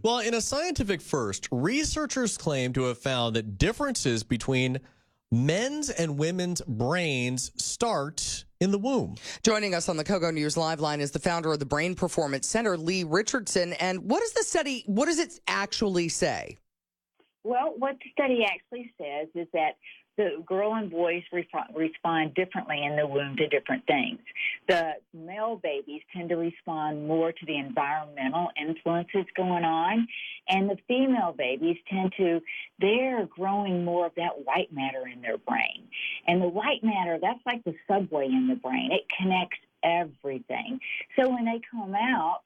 Well, in a scientific first, researchers claim to have found that differences between men's and women's brains start in the womb. Joining us on the KOGO News Live line is the founder of the Brain Performance Center, Leigh Richardson. And what does it actually say? Well, what the study actually says is that the girl and boys respond differently in the womb to different things. The male babies tend to respond more to the environmental influences going on, and the female babies they're growing more of that white matter in their brain. And the white matter, that's like the subway in the brain. It connects everything. So when they come out,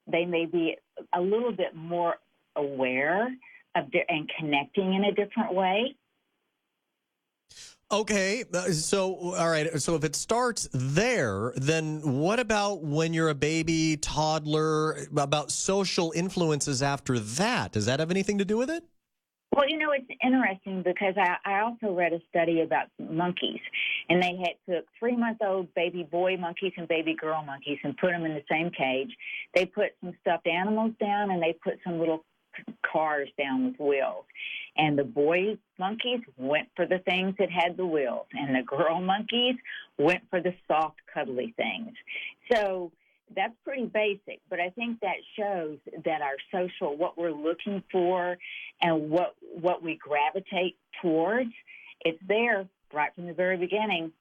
they may be a little bit more aware of and connecting in a different way. Okay, all right. So if it starts there, then what about when you're a baby, toddler, about social influences after that? Does that have anything to do with it? Well, it's interesting because I also read a study about monkeys, and they took 3-month-old baby boy monkeys and baby girl monkeys and put them in the same cage. They put some stuffed animals down, and they put some little cars down with wheels. And the boy monkeys went for the things that had the wheels, and the girl monkeys went for the soft, cuddly things. So that's pretty basic, but I think that shows that our social, what we're looking for and what we gravitate towards, it's there right from the very beginning.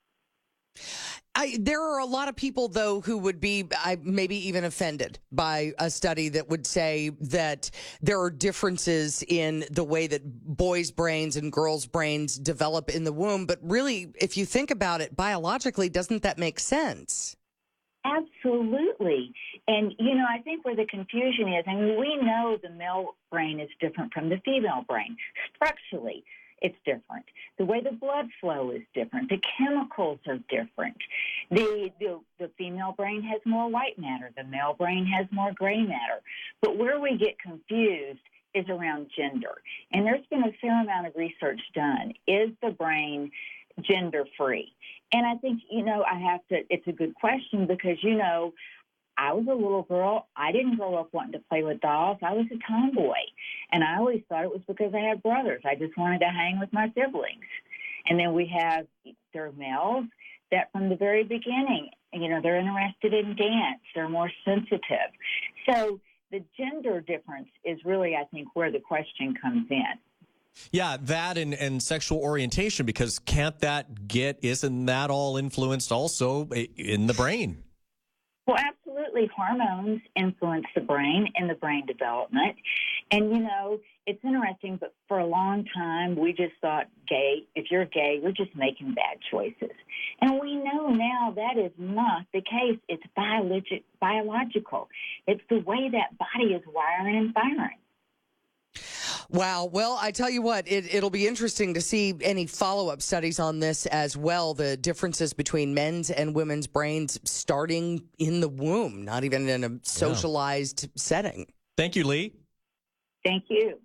There are a lot of people, though, who would be maybe even offended by a study that would say that there are differences in the way that boys' brains and girls' brains develop in the womb. But really, if you think about it biologically, doesn't that make sense? Absolutely. And, I think where the confusion is, we know the male brain is different from the female brain. Structurally, it's different. The way the blood flow is different. The chemicals are different. The female brain has more white matter. The male brain has more gray matter. But where we get confused is around gender. And there's been a fair amount of research done. Is the brain gender-free? And I think, it's a good question because, I was a little girl. I didn't grow up wanting to play with dolls. I was a tomboy. And I always thought it was because I had brothers. I just wanted to hang with my siblings. And then there are males that from the very beginning, they're interested in dance. They're more sensitive. So the gender difference is really, I think, where the question comes in. Yeah, that and sexual orientation, because isn't that all influenced also in the brain? Well, absolutely. Hormones influence the brain and the brain development. And, it's interesting, but for a long time, we just thought if you're gay, you're just making bad choices. And we know now that is not the case. It's biological. It's the way that body is wiring and firing. Wow. Well, I tell you what, it'll be interesting to see any follow-up studies on this as well, the differences between men's and women's brains starting in the womb, not even in a socialized setting. Thank you, Leigh. Thank you.